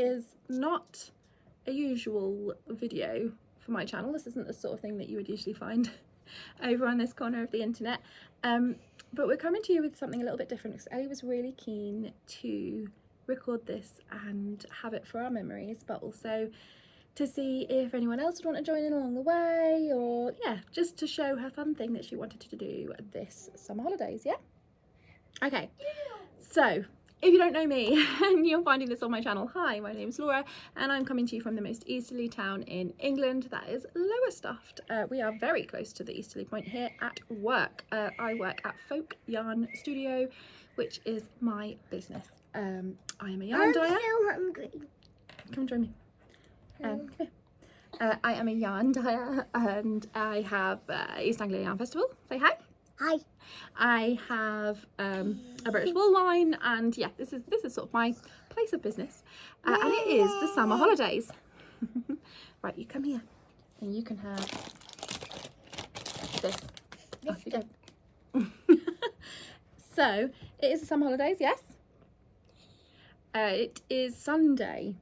is not a usual video for my channel. This isn't the sort of thing that you would usually find over on this corner of the internet. But we're coming to you with something a little bit different because Ellie was really keen to record this and have it for our memories, but also to see if anyone else would want to join in along the way, or yeah, just to show her fun thing that she wanted to do this summer holidays. Yeah? Okay, so if you don't know me and you're finding this on my channel, hi, my name's Laura and I'm coming to you from the most easterly town in England, that is Lowestoft. We are very close to the easterly point here at work. I work at Folk Yarn Studio, which is my business. I am a yarn dyer. I'm so hungry. Come and join me. I am a yarn dyer and I have East Anglia Yarn Festival. Say hi. Hi. I have a British wool line, and yeah, this is sort of my place of business, and it is the summer holidays. Right, you come here and you can have this. Off you go. So it is the summer holidays, yes. It is Sunday.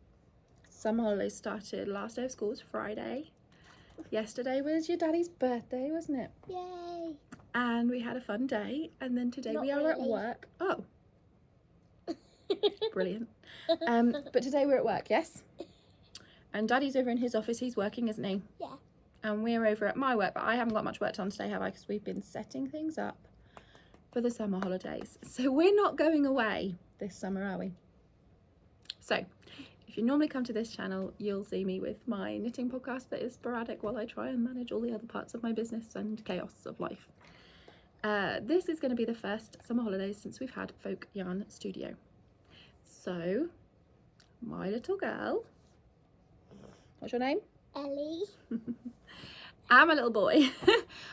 Summer holidays started. Last day of school was Friday. Yesterday was your daddy's birthday, wasn't it? Yay. And we had a fun day, and then today Not we are really. at work. Oh, brilliant. But today we're at work, yes? And Daddy's over in his office, he's working, isn't he? Yeah. And we're over at my work, but I haven't got much work done today, have I? Because we've been setting things up for the summer holidays. So we're not going away this summer, are we? So if you normally come to this channel, you'll see me with my knitting podcast that is sporadic while I try and manage all the other parts of my business and chaos of life. This is going to be the first summer holidays since we've had Folk Yarn Studio. So, my little girl, what's your name? Ellie. And my little boy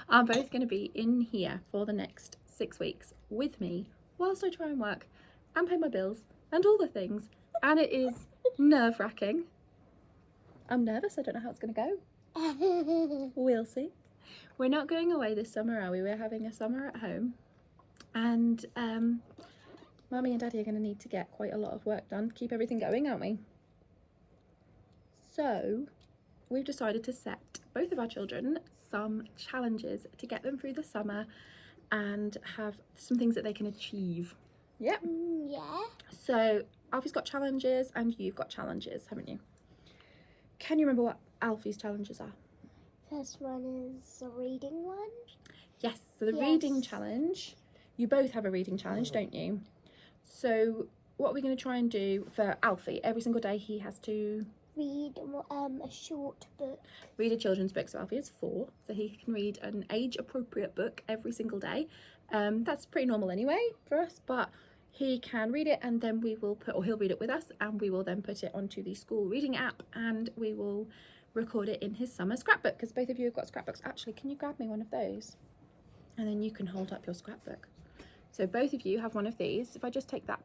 are both going to be in here for the next 6 weeks with me whilst I try and work and pay my bills and all the things. And it is nerve-wracking. I'm nervous, I don't know how it's going to go. We'll see. We're not going away this summer, are we? We're having a summer at home, and Mummy and Daddy are going to need to get quite a lot of work done to keep everything going, aren't we? So we've decided to set both of our children some challenges to get them through the summer and have some things that they can achieve. Yep. Yeah. So Alfie's got challenges and you've got challenges, haven't you? Can you remember what Alfie's challenges are? First one is a reading one. Yes, so the Yes. reading challenge, you both have a reading challenge, don't you? So what we're going to try and do for Alfie, every single day he has to Read a short book. read a children's book. So Alfie is 4, so he can read an age-appropriate book every single day. That's pretty normal anyway for us, but he can read it and then we will put, or he'll read it with us, and we will then put it onto the school reading app and we will record it in his summer scrapbook, because both of you have got scrapbooks. Actually, can you grab me one of those? And then you can hold up your scrapbook. So both of you have one of these. If I just take that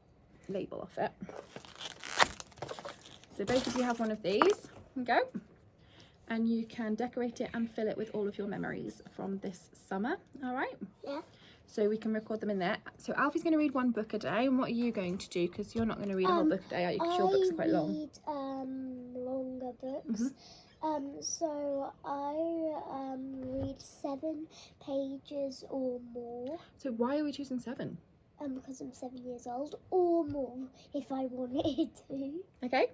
label off it. So both of you have one of these. Go. And you can decorate it and fill it with all of your memories from this summer. All right? Yeah. So we can record them in there. So Alfie's going to read one book a day. And what are you going to do? Because you're not going to read a whole book a day, are you? Because your books are quite long. I read longer books. Mhm. So I read 7 pages or more. So why are we choosing 7? Because I'm 7 years old, or more if I wanted to. Okay.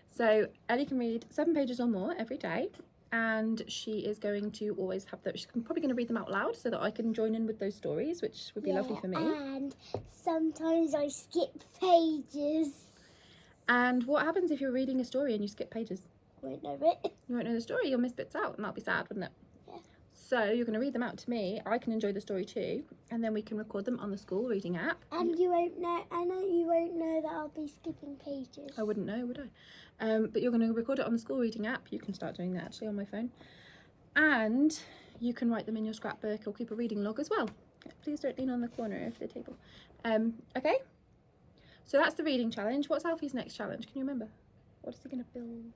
So Ellie can read 7 pages or more every day, and she is going to always have those. She's probably going to read them out loud so that I can join in with those stories, which would be lovely for me. And sometimes I skip pages. And what happens if you're reading a story and you skip pages? Won't know it. You won't know the story, you'll miss bits out, and that'll be sad, wouldn't it? Yeah. So you're going to read them out to me, I can enjoy the story too, and then we can record them on the school reading app. And you won't know. You won't know that I'll be skipping pages. I wouldn't know, would I? But you're going to record it on the school reading app. You can start doing that actually on my phone. And you can write them in your scrapbook or keep a reading log as well. Please don't lean on the corner of the table. Okay? So that's the reading challenge. What's Alfie's next challenge? Can you remember? What is he going to build?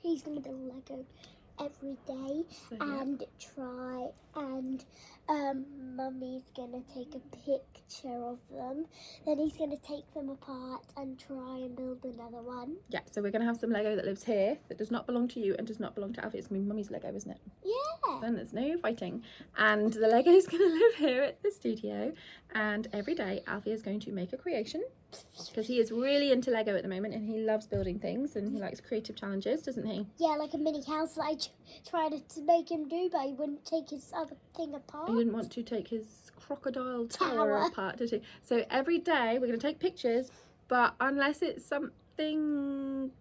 He's gonna build Lego. every day So, yeah. and try and Mummy's gonna take a picture of them. Then he's gonna take them apart and try and build another one. Yeah, so we're going to have some Lego that lives here that does not belong to you and does not belong to Alfie. It's going to be Mummy's Lego, isn't it? Yeah. Then there's no fighting. And the Lego's going to live here at the studio. And every day Alfie is going to make a creation because he is really into Lego at the moment and he loves building things and he likes creative challenges, doesn't he? Yeah, like a mini house that I tried to make him do, but he wouldn't take his other thing apart. He didn't want to take his crocodile tower apart, did he? So every day we're going to take pictures, but unless it's something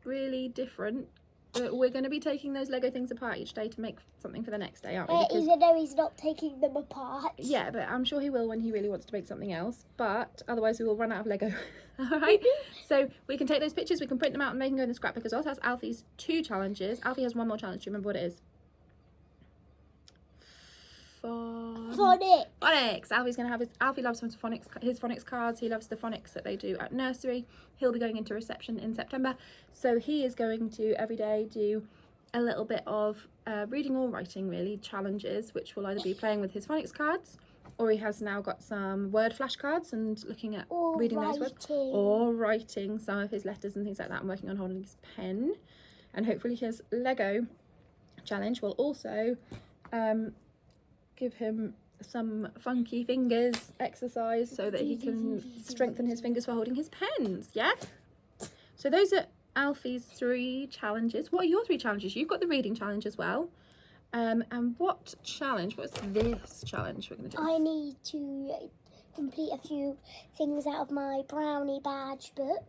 really different, we're going to be taking those Lego things apart each day to make something for the next day, aren't we? Because, Even though he's not taking them apart. yeah, but I'm sure he will when he really wants to make something else, but otherwise we will run out of Lego. All right, so we can take those pictures, we can print them out and they can go in the scrapbook as well. So that's Alfie's 2 challenges. Alfie has one more challenge. Do you remember what it is? Phonics. Alfie's going to have Alfie loves his phonics cards. He loves the phonics that they do at nursery. He'll be going into reception in September. So he is going to every day do a little bit of reading or writing, really, challenges, which will either be playing with his phonics cards, or he has now got some word flashcards and looking at reading those words, or writing some of his letters and things like that. I'm working on holding his pen. And hopefully his Lego challenge will also give him some funky fingers exercise so that he can strengthen his fingers for holding his pens. Yeah, so those are Alfie's 3 challenges. What are your 3 challenges? You've got the reading challenge as well, and what's this challenge we're going to do? I need to complete a few things out of my brownie badge book.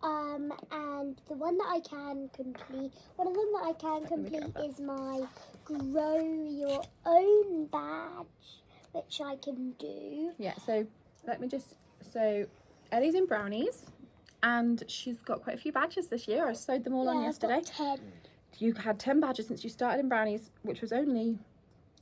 And the one that I can complete, one of them that I can complete is my grow your own badge, which I can do. Yeah, so so Ellie's in brownies and she's got quite a few badges this year. I sewed them all on yesterday. I've got 10. You had 10 badges since you started in brownies, which was only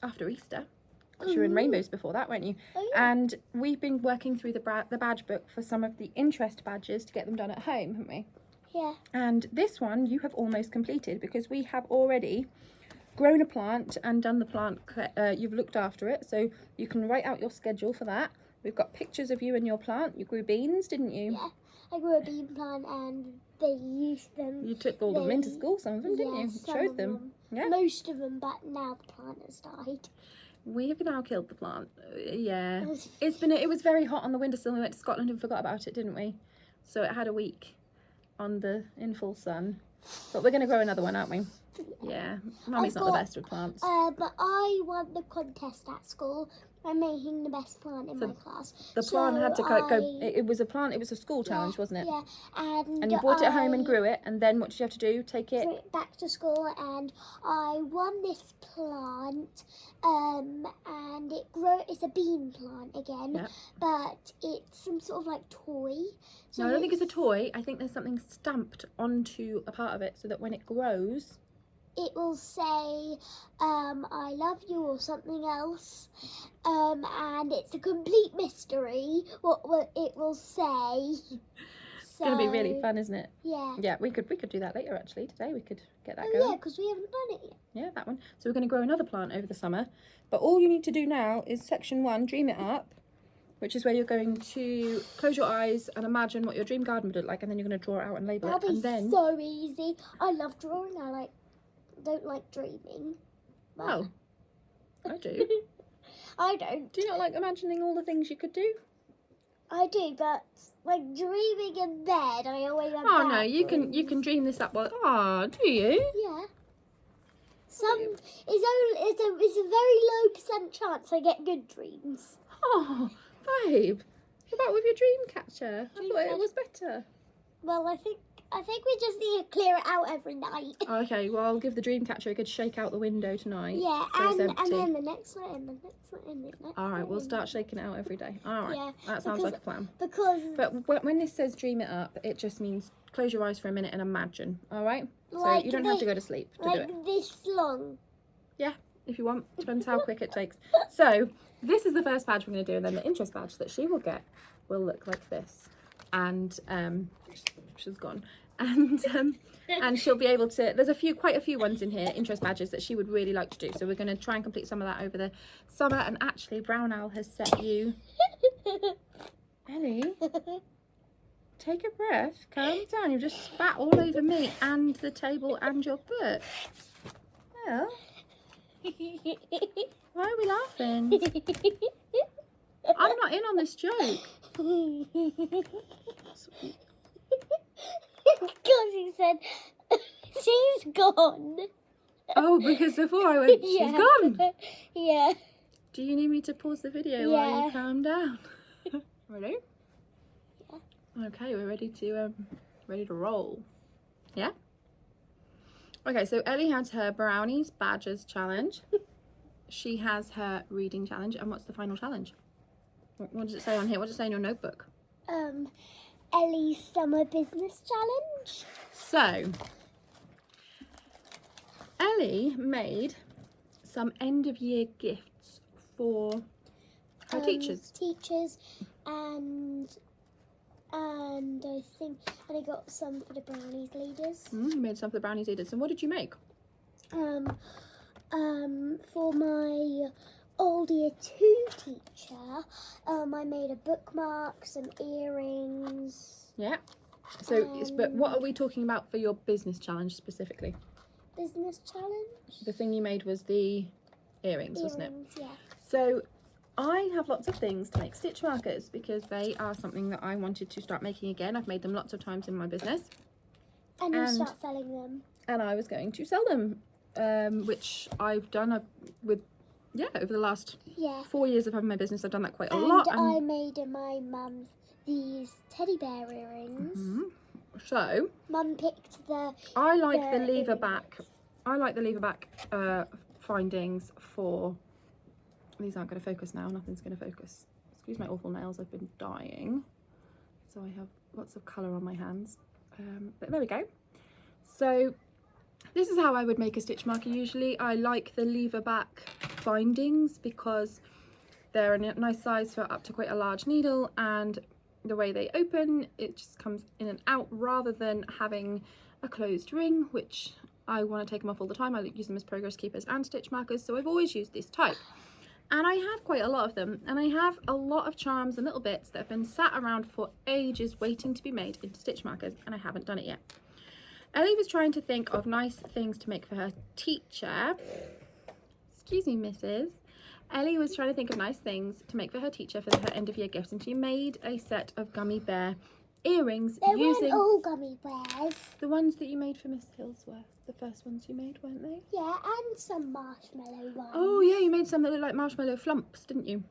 after Easter. Because you were in rainbows before that, weren't you? Oh, yeah. And we've been working through the badge book for some of the interest badges to get them done at home, haven't we? Yeah. And this one you have almost completed because we have already grown a plant and done the plant. You've looked after it, so you can write out your schedule for that. We've got pictures of you and your plant. You grew beans, didn't you? Yeah, I grew a bean plant and they used them. You took all of them into school, some of them, didn't you? Showed them. Yeah. Most of them, but now the plant has died. We have now killed the plant. Yeah, it was very hot on the windowsill. We went to Scotland and forgot about it, didn't we? So it had a week in full sun. But we're going to grow another one, aren't we? Yeah. Mummy's not the best with plants. But I won the contest at school by making the best plant in my class. The plant had to go. It was a plant. It was a school challenge, wasn't it? Yeah. And you brought it home and grew it. And then what did you have to do? Take it back to school, and I won this plant. And it's a bean plant again, Yep. but it's some sort of like toy. So no, I don't think it's a toy. I think there's something stamped onto a part of it so that when it grows, it will say, I love you or something else. And it's a complete mystery what it will say. It's going to be really fun, isn't it? Yeah. Yeah, we could do that later actually. Today we could get that Oh, going. yeah, because we haven't done it yet. Yeah, that one. So we're going to grow another plant over the summer. But all you need to do now is section 1, dream it up, which is where you're going to close your eyes and imagine what your dream garden would look like, and then you're going to draw it out and label That'll it. be so easy. I love drawing. I don't like dreaming. Oh, I do. I don't. Do you not like imagining all the things you could do? I do, but like dreaming in bed, I always have. Oh no, you can dream this up. Oh, do you? Yeah. It's a very low % chance I get good dreams. Oh, babe, what about with your dream catcher? I thought it was better. Well, I think we just need to clear it out every night. Okay, well I'll give the dream catcher a good shake out the window tonight. Yeah, so and then the next one, and the next one, and the next one. All right, we'll start shaking it out every day. All right, Yeah, that sounds like a plan. But when this says dream it up, it just means close your eyes for a minute and imagine. All right, so you don't have to go to sleep to do it. Like this long. Yeah, if you want. Depends how quick it takes. So this is the first badge we're going to do, and then the interest badge that she will get will look like this. And she's gone. And she'll be able to, there's quite a few ones in here, interest badges, that she would really like to do. So we're going to try and complete some of that over the summer. And actually, Brown Owl has set you... Ellie, take a breath, calm down. You've just spat all over me and the table and your book. Well, why are we laughing? I'm not in on this joke. Because he said she's gone. Oh, because before I went, she's Yeah. gone. Yeah. Do you need me to pause the video while Yeah. you calm down? Ready? Yeah. Okay, we're ready to roll. Yeah? Okay, so Ellie has her brownies badges challenge. She has her reading challenge. And what's the final challenge? What does it say on here? What does it say in your notebook? Ellie's summer business challenge. So, Ellie made some end of year gifts for her teachers. Teachers and I think I got some for the brownies leaders. You made some for the brownies leaders. And what did you make? For my old year 2 teacher, I made a bookmark, some earrings. Yeah. So, but what are we talking about for your business challenge specifically? Business challenge? The thing you made was the earrings, wasn't it? Yeah. So, I have lots of things to make stitch markers because they are something that I wanted to start making again. I've made them lots of times in my business. And you start selling them. And I was going to sell them, which I've done over the last 4 years of having my business. I've done that quite a lot. And I made my mum these teddy bear earrings. So Mum picked the. I like the lever earrings. back. I like the lever back findings for. These aren't going to focus now. Nothing's going to focus. Excuse my awful nails. I've been dying, so I have lots of colour on my hands. But there we go. So this is how I would make a stitch marker usually. I like the lever back findings because they're a nice size for up to quite a large needle, and the way they open, it just comes in and out rather than having a closed ring, which I want to take them off all the time. I use them as progress keepers and stitch markers, so I've always used this type. And I have quite a lot of them, and I have a lot of charms and little bits that have been sat around for ages waiting to be made into stitch markers, and I haven't done it yet. Ellie was trying to think of nice things to make for her teacher. Excuse me, Mrs. Ellie was trying to think of nice things to make for her teacher for her end of year gifts, and she made a set of gummy bear earrings They using weren't all gummy bears. the ones that you made for Miss Hillsworth. The first ones you made, weren't they? Yeah, and some marshmallow ones. Oh yeah, you made some that looked like marshmallow flumps, didn't you?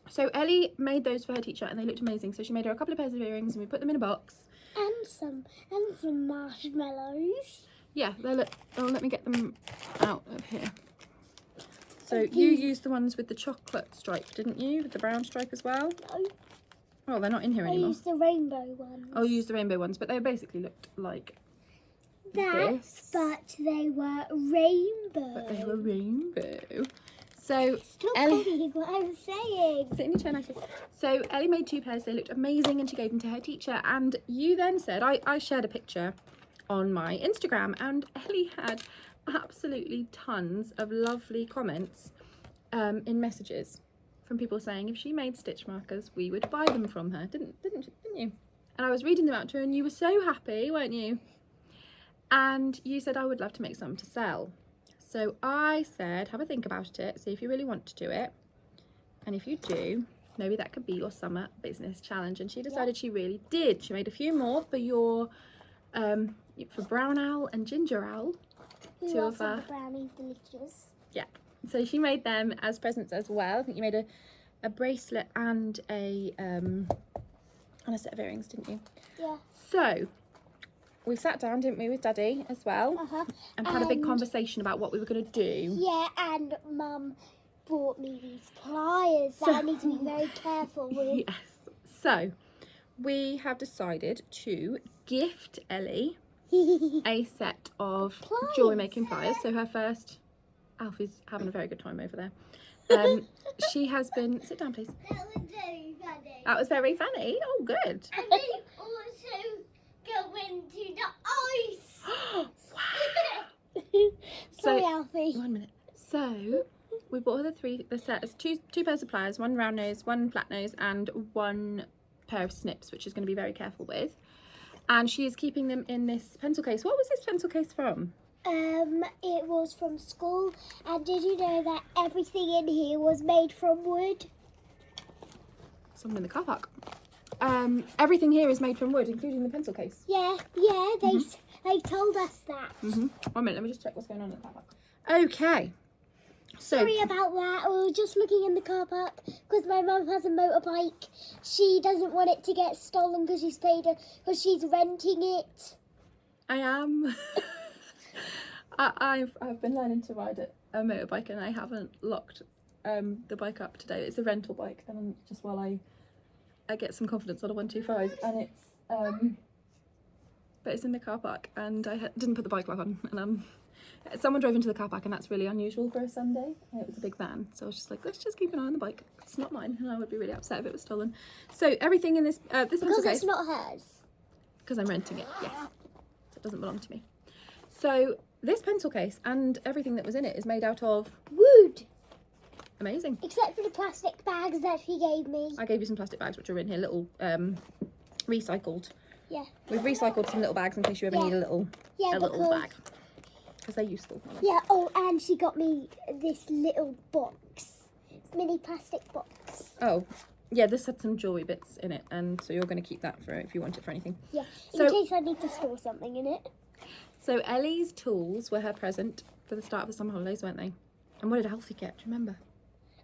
So Ellie made those for her teacher, and they looked amazing. So she made her a couple of pairs of earrings, and we put them in a box. And some marshmallows. Yeah, they look. Oh, let me get them out of here. So you used the ones with the chocolate stripe, didn't you? With the brown stripe as well? No, Oh, they're not in here I anymore. used the rainbow ones. Oh, you used the rainbow ones, but they basically looked like that, this. but they were rainbow. But they were rainbow. So Stop Ellie, copying what I'm saying. sit in your chair nicely. So Ellie made 2 pairs. They looked amazing, and she gave them to her teacher. And you then said, I shared a picture on my Instagram, and Ellie had absolutely tons of lovely comments in messages from people saying if she made stitch markers, we would buy them from her. Didn't you? And I was reading them out to her, and you were so happy, weren't you? And you said, I would love to make some to sell. So I said, have a think about it, see if you really want to do it. And if you do, maybe that could be your summer business challenge. And she decided she really did. She made a few more for your, for Brown Owl and Ginger Owl. Who Two are of some her. of the brownies delicious? Yeah. So she made them as presents as well. I think you made a bracelet and a set of earrings, didn't you? Yeah. So we sat down, didn't we, with Daddy as well, and had a big conversation about what we were going to do. Yeah, and Mum bought me these pliers that I need to be very careful with. Yes. So we have decided to gift Ellie a set of joy making pliers. So her first, Alfie's having a very good time over there. She has been, sit down please. That was very funny. That was very funny. Oh good. And they also go into the Sorry, Alfie. 1 minute. So we bought her the set is two pairs of pliers, one round nose, one flat nose, and one pair of snips, which she's going to be very careful with. And she is keeping them in this pencil case. What was this pencil case from? It was from school, and did you know that everything in here was made from wood? Someone in the car park. Everything here is made from wood, including the pencil case. Yeah, they told us that. 1 minute, let me just check what's going on in the car park. Okay. So, Sorry about that. We were just looking in the car park because my mum has a motorbike. She doesn't want it to get stolen because she's renting it. I am. I've been learning to ride a motorbike, and I haven't locked the bike up today. It's a rental bike, and just while I get some confidence on a 125, and it's but it's in the car park, and I didn't put the bike lock on, and someone drove into the car park, and that's really unusual for a Sunday, and it was a big van, so I was just like, let's just keep an eye on the bike. It's not mine, and I would be really upset if it was stolen. So everything in this this pencil Because case, it's not hers. because I'm renting it, yes, so it doesn't belong to me. So this pencil case and everything that was in it is made out of Wood. amazing. Except for the plastic bags that she gave me. I gave you some plastic bags which are in here, little recycled. Yeah. We've recycled some little bags in case you ever need a little bag, because they're useful. Yeah. Oh, and she got me this little box, this mini plastic box. Oh, yeah, this had some jewelry bits in it, and so you're going to keep that for if you want it for anything. Yeah, in So- case I need to store something in it. So Ellie's tools were her present for the start of the summer holidays, weren't they? And what did Alfie get? Do you remember?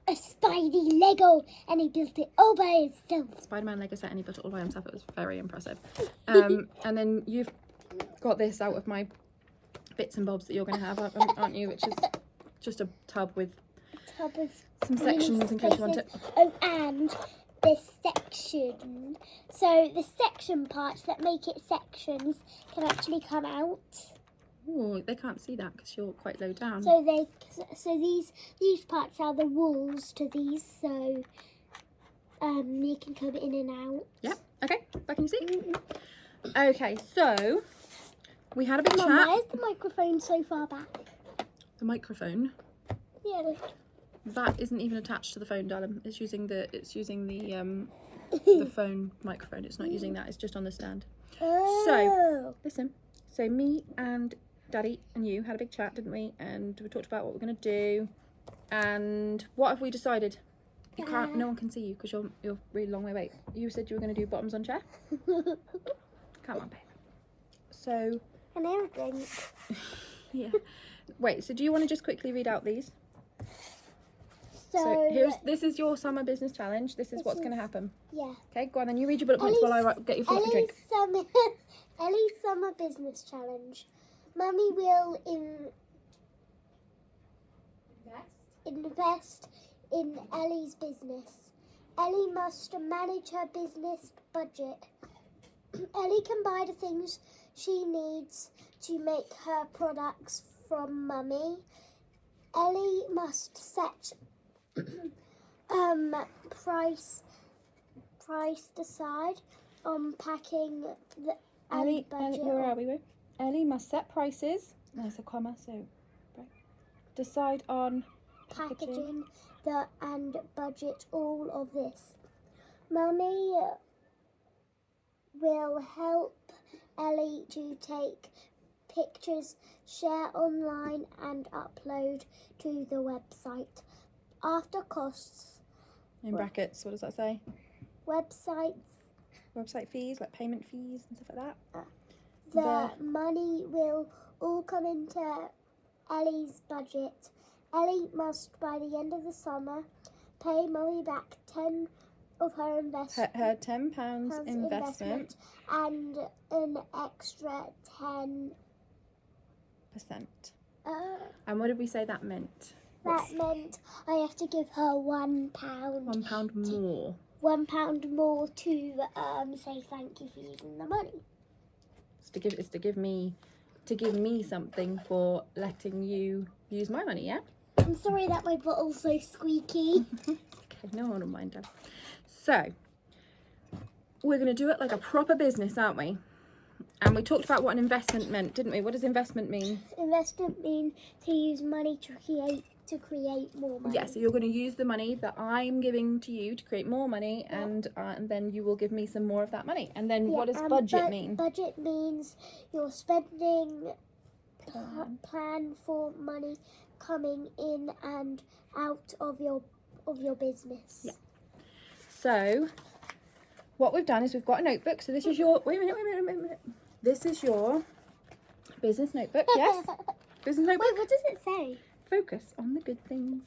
A Spidey Lego, and he built it all by himself. Spider-Man Lego set, and he built it all by himself. It was very impressive. And then you've got this out of my bits and bobs that you're going to have, aren't you? Which is just a tub with Tub of some sections in case you want it. Oh, and this section. So the section parts that make it sections can actually come out. Oh, they can't see that because you're quite low down. So these parts are the walls to these. So you can come in and out. Yeah. Okay. Back in your seat. Okay. So we had a big Mum, chat. where's the microphone so far back? The microphone. Yeah. That isn't even attached to the phone, darling. It's using the phone microphone. It's not using that. It's just on the stand. Oh. Listen. So me and Daddy and you had a big chat, didn't we? And we talked about what we're going to do. And what have we decided? You can't. No one can see you because you're really long way away. You said you were going to do bottoms on chair. Come on, babe. So. And everything. Yeah. Wait. So do you want to just quickly read out these? So So this is your summer business challenge. This is what's going to happen. yeah. Okay, go on then. You read your bullet points while I get your floppy drink. Ellie's summer business challenge. Mummy will invest in Ellie's business. Ellie must manage her business budget. Ellie can buy the things she needs to make her products from Mummy. Ellie must set price decide on packing the Ellie, budget. where are we? Ellie must set prices. There's a comma, so right. Decide on packaging and budget all of this. Mummy will help Ellie to take pictures, share online and upload to the website. After costs, in brackets. What does that say? Website fees, like payment fees and stuff like that. The money will all come into Ellie's budget. Ellie must, by the end of the summer, pay Mummy back 10 of her investment. Her £10 investment and an extra 10%. And what did we say that meant? That meant I have to give her £1. £1 more. £1 more to say thank you for using the money. It's to give me something for letting you use my money, yeah? I'm sorry that my bottle's so squeaky. Okay, no one will mind that. So we're gonna do it like a proper business, aren't we? And we talked about what an investment meant, didn't we? What does investment mean? Investment means to use money to create more money. Yeah, so you're going to use the money that I'm giving to you to create more money, and then you will give me some more of that money. And then what does budget mean? Budget means your spending plan for money coming in and out of your business. Yeah. So what we've done is we've got a notebook. So this is your wait a minute. This is your business notebook. Yes. Business notebook. Wait, what does it say? Focus on the good things.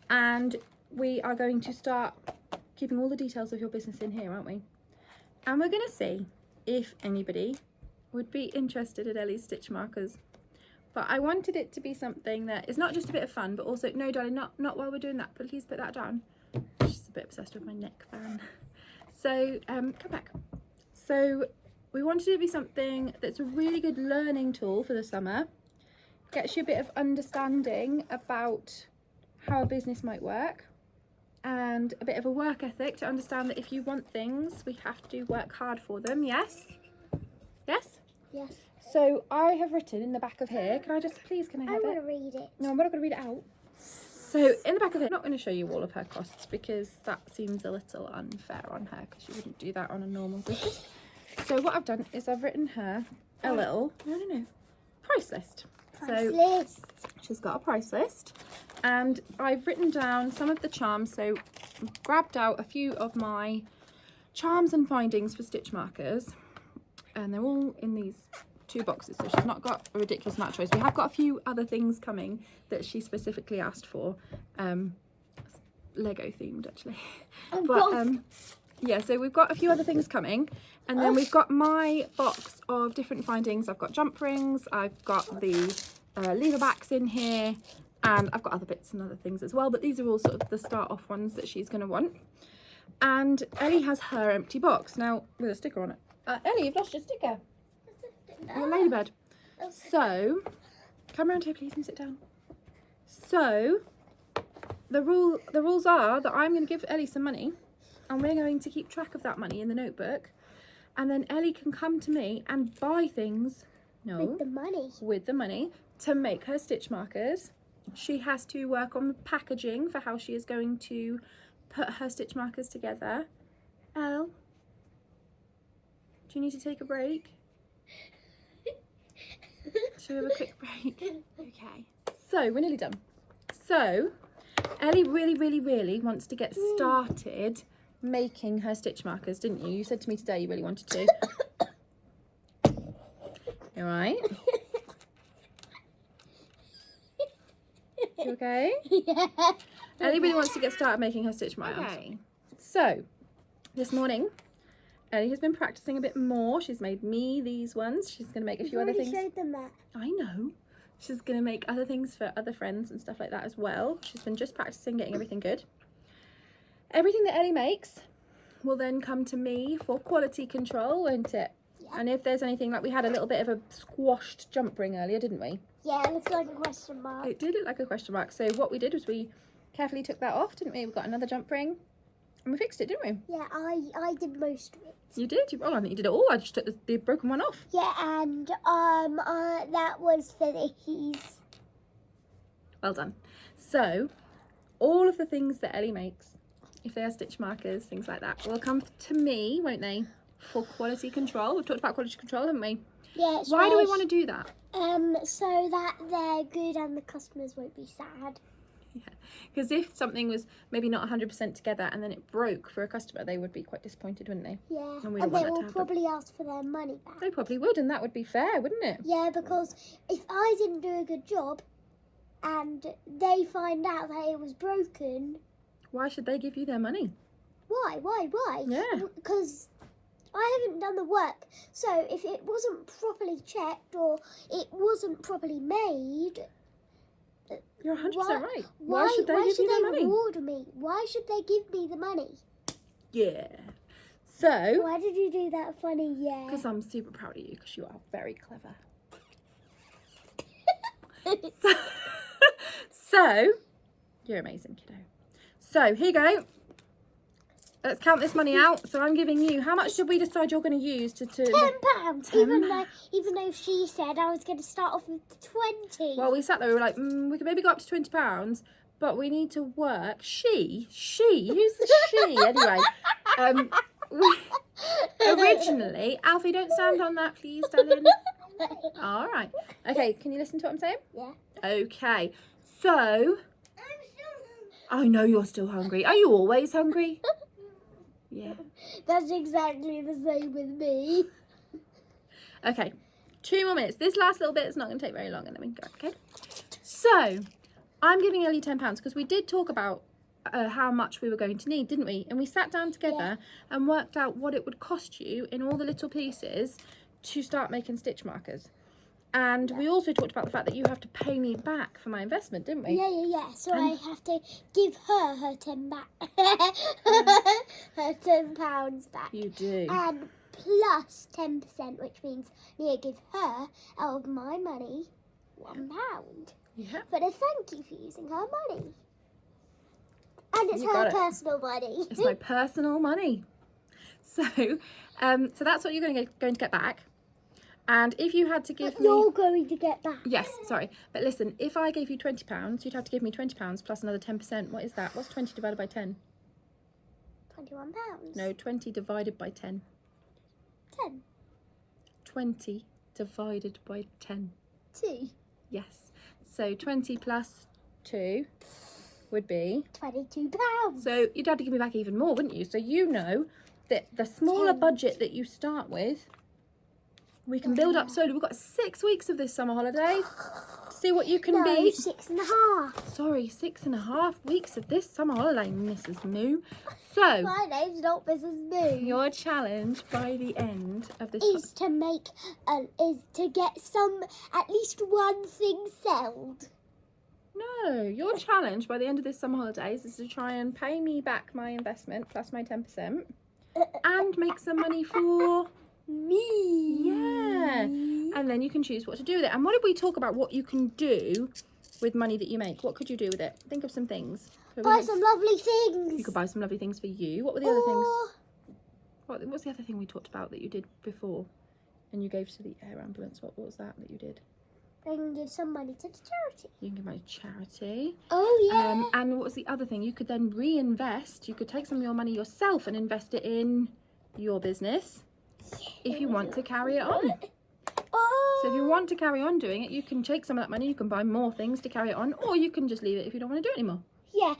And we are going to start keeping all the details of your business in here, aren't we? And we're going to see if anybody would be interested in Ellie's stitch markers. But I wanted it to be something that is not just a bit of fun, but also, no darling, not while we're doing that, please put that down. She's a bit obsessed with my neck fan. So come back. So we wanted it to be something that's a really good learning tool for the summer. Gets you a bit of understanding about how a business might work, and a bit of a work ethic to understand that if you want things, we have to work hard for them. Yes? Yes? Yes. So I have written in the back of here, can I have I it? want to read it. No, I'm not going to read it out. So in the back of it, I'm not going to show you all of her costs because that seems a little unfair on her, because she wouldn't do that on a normal business. So what I've done is I've written her a little, price list. So she's got a price list, and I've written down some of the charms. So I've grabbed out a few of my charms and findings for stitch markers, and they're all in these 2 boxes, so she's not got a ridiculous amount of choice. We have got a few other things coming that she specifically asked for, Lego themed actually. But yeah, so we've got a few other things coming, and then we've got my box of different findings. I've got jump rings, I've got the lever backs in here, and I've got other bits and other things as well, but these are all sort of the start off ones that she's going to want. And Ellie has her empty box now with a sticker on it. Ellie, you've lost your sticker. Your ladybird. So come around here please and sit down. So the rules are that I'm going to give Ellie some money, and we're going to keep track of that money in the notebook, and then Ellie can come to me and buy things with the money to make her stitch markers. She has to work on the packaging for how she is going to put her stitch markers together. Elle, do you need to take a break? Shall we have a quick break? Okay, so we're nearly done. So Ellie really wants to get started making her stitch markers, didn't you? You said to me today you really wanted to. You alright? You okay? Yeah. Ellie really wants to get started making her stitch markers. Okay. So this morning Ellie has been practicing a bit more. She's made me these ones. She's going to make a few other things. Showed them that. I know. She's going to make other things for other friends and stuff like that as well. She's been just practicing, getting everything good. Everything that Ellie makes will then come to me for quality control, won't it? Yeah. And if there's anything, like we had a little bit of a squashed jump ring earlier, didn't we? Yeah, it looks like a question mark. It did look like a question mark. So what we did was we carefully took that off, didn't we? We got another jump ring and we fixed it, didn't we? Yeah, I did most of it. You did? Oh, I think you did it all. I just took the broken one off. Yeah, and that was for these. Well done. So all of the things that Ellie makes, if they are stitch markers, things like that, will come to me, won't they? For quality control. We've talked about quality control, haven't we? Yeah. Why do we want to do that? So that they're good and the customers won't be sad. Yeah, because if something was maybe not 100% together and then it broke for a customer, they would be quite disappointed, wouldn't they? Yeah, And we and don't they want that will to happen. probably ask for their money back. They probably would, and that would be fair, wouldn't it? Yeah, because if I didn't do a good job and they find out that it was broken, Why should they give you their money? why? Yeah. Because I haven't done the work. So if it wasn't properly checked or it wasn't properly made, You're 100% right. Why should they give you their money? reward me? Why should they give me the money? Yeah. So, Why did you do that funny? Yeah. because I'm super proud of you, because you are very clever. So, you're amazing, kiddo. So, here you go. let's count this money out. So I'm giving you, how much did we decide you're going to use to £10. Even though she said I was going to start off with 20. Well, we sat there, we were like, we could maybe go up to £20, but we need to work. She, who's the she? Anyway, originally, Alfie, don't stand on that, please, darling. All right. Okay, can you listen to what I'm saying? Yeah. Okay, so, I know you're still hungry. Are you always hungry? Yeah. That's exactly the same with me. Okay, 2 more minutes. This last little bit is not going to take very long, and then we can go, okay? So, I'm giving Ellie £10 because we did talk about how much we were going to need, didn't we? And we sat down together and worked out what it would cost you in all the little pieces to start making stitch markers. And we also talked about the fact that you have to pay me back for my investment, didn't we? Yeah. So I have to give her 10 back. Her £10 back. You do. And plus 10%, which means I need to give her, out of my money, £1. Yeah. But a thank you for using her money. And it's You her got it. personal money. It's my personal money. So, so that's what you're going to get back. And if you had to give But me... you're going to get back. Yes, sorry. But listen, if I gave you £20, you'd have to give me £20 plus another 10%. What is that? What's 20 divided by 10? £21. No, 20 divided by 10. 10. 20 divided by 10. 2. Yes. So 20 plus 2 would be... £22. So you'd have to give me back even more, wouldn't you? So you know that the smaller budget that you start with, we can build up slowly. We've got 6 weeks of this summer holiday to see what you can be. 6.5. Sorry, 6.5 weeks of this summer holiday, Mrs. Moo. So, My name's not Mrs. Moo. your challenge by the end of this Is to get at least one thing sold. No, your challenge by the end of this summer holidays is to try and pay me back my investment plus my 10% and make some money for me. Yeah. And then you can choose what to do with it. And what did we talk about what you can do with money that you make? What could you do with it? Think of some things. Buy some lovely things. You could buy some lovely things for you. What were the other things? What's the other thing we talked about that you did before and you gave to the air ambulance? What was that you did? I can give some money to the charity. You can give money to charity. Oh, yeah. And what was the other thing? You could then reinvest. You could take some of your money yourself and invest it in your business if you want to carry it on. Oh. So if you want to carry on doing it, you can take some of that money, you can buy more things to carry it on, or you can just leave it if you don't want to do it anymore. Yeah,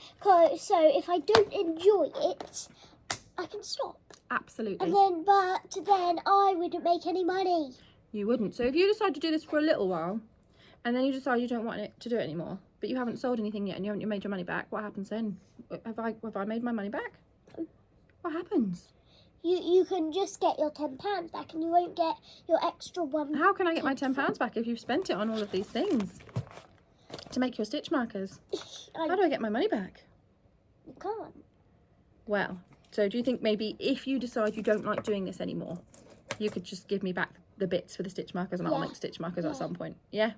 so if I don't enjoy it, I can stop. Absolutely. But then I wouldn't make any money. You wouldn't. So if you decide to do this for a little while, and then you decide you don't want it to do it anymore, but you haven't sold anything yet and you haven't made your money back, what happens then? Have I made my money back? What happens? You can just get your £10 back and you won't get your extra one. How can I get my £10 back if you've spent it on all of these things to make your stitch markers? How do I get my money back? You can't. Well, so do you think maybe if you decide you don't like doing this anymore, you could just give me back the bits for the stitch markers and I'll make stitch markers at some point? Yeah?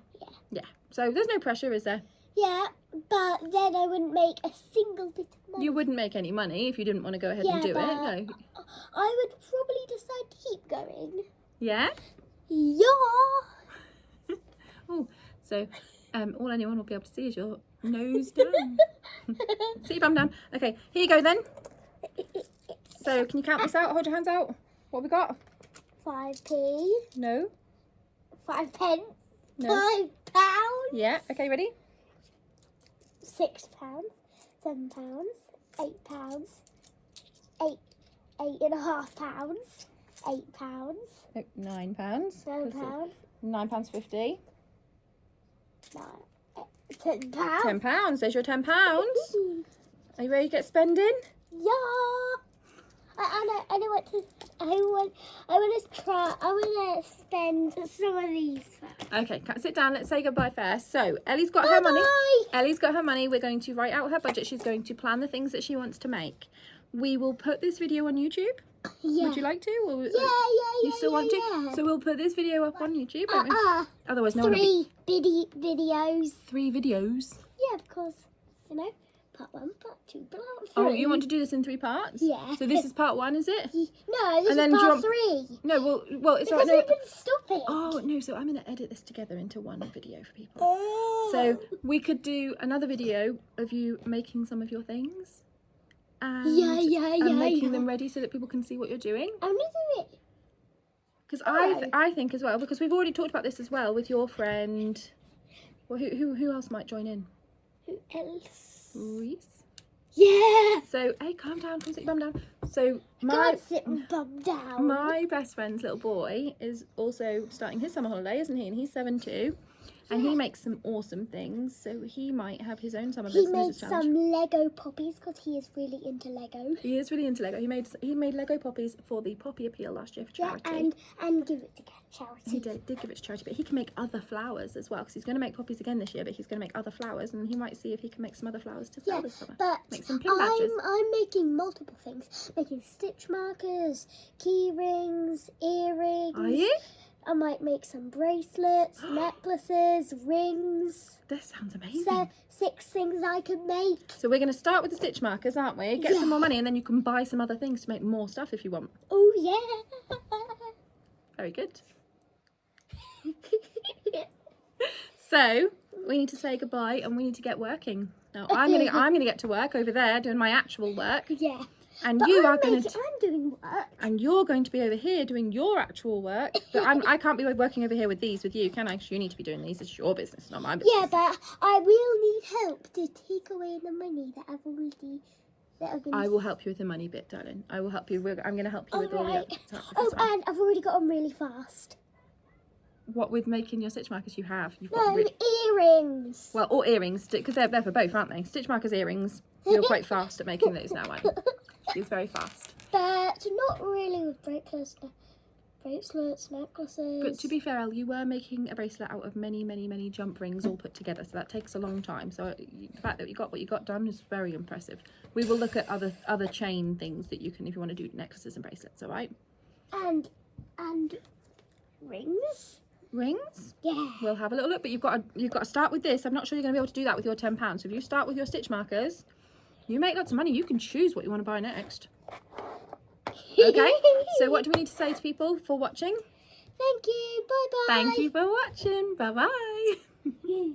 Yeah. So there's no pressure, is there? Yeah, but then I wouldn't make a single bit of money. You wouldn't make any money if you didn't want to go ahead and do it. No. I would probably decide to keep going. Yeah? Yeah. Oh, so all anyone will be able to see is your nose down. See your bum down. Okay, here you go then. So can you count this out? Hold your hands out. What have we got? 5p. No. 5 pence. No. £5. Yeah. Okay, ready? £6, £7, £8, £8.5, £8, Oh, £9. £9, £9.50. £10. £10. There's your £10. Are you ready to get spending? Yeah. I want to spend some of these first. Okay, sit down. Let's say goodbye first. So Ellie's got her money. Ellie's got her money. We're going to write out her budget. She's going to plan the things that she wants to make. We will put this video on YouTube. Yeah. Would you like to? Or, Yeah. You still want to? Yeah. So we'll put this video up on YouTube. Won't we? Otherwise, no one will be... 3 videos. 3 videos. Yeah, because, Part 1, Part 2, Part 3. Oh, you want to do this in 3 parts? Yeah. So this is part 1, is it? No, this And then is do you Part want- 3. No, well, it's Because alright. we didn't stop it. Oh, no, so I'm going to edit this together into one video for people. Oh. So we could do another video of you making some of your things. And, and making them ready so that people can see what you're doing. I'm going to do it. Because Alright. I think as well, because we've already talked about this as well with your friend. Well, who else might join in? Who else? Reese. Yeah. So, hey, calm down, come sit your bum down. So, Can't sit and bum down. my best friend's little boy is also starting his summer holiday, isn't he? And he's 7 too. And he makes some awesome things, so he might have his own summer He business made challenge. some Lego poppies because he is really into Lego. He is really into Lego. He made Lego poppies for the Poppy Appeal last year for Yeah, charity. and give it to charity. He did give it to charity, but he can make other flowers as well, because he's going to make poppies again this year, but he's going to make other flowers, and he might see if he can make some other flowers to sell Yeah, this summer. but Make some pin badges. I'm making multiple things. Making stitch markers, key rings, earrings. Are you? I might make some bracelets, necklaces, rings. This sounds amazing. So 6 things I could make. So we're going to start with the stitch markers, aren't we? Get some more money, and then you can buy some other things to make more stuff if you want. Oh yeah. Very good. So we need to say goodbye, and we need to get working. Now I'm gonna get to work over there doing my actual work, Yeah. and But you I'm are going to. I'm doing work. And you're going to be over here doing your actual work. But I can't be working over here with you, can I? 'Cause you need to be doing these. It's your business, not my business. Yeah, but I will need help to take away the money that I've already. I will help you with the money bit, darling. I will help you. I'm going to help you with all the Alright. other stuff. Oh, and I've already got them really fast. What with making your stitch markers you have? You've No, got earrings. well, or earrings, because they're for both, aren't they? Stitch markers, earrings. You're quite fast at making those now, aren't you? She's very fast. But not really with bracelets, necklaces. But to be fair, Elle, you were making a bracelet out of many, many, many jump rings all put together, so that takes a long time. So the fact that you got what you got done is very impressive. We will look at other chain things that you can, if you want to do necklaces and bracelets, all right? And rings. Rings? Yeah. We'll have a little look, but you've got to start with this. I'm not sure you're going to be able to do that with your £10. So if you start with your stitch markers, you make lots of money. You can choose what you want to buy next. Okay? So what do we need to say to people for watching? Thank you. Bye bye. Thank you for watching. Bye-bye.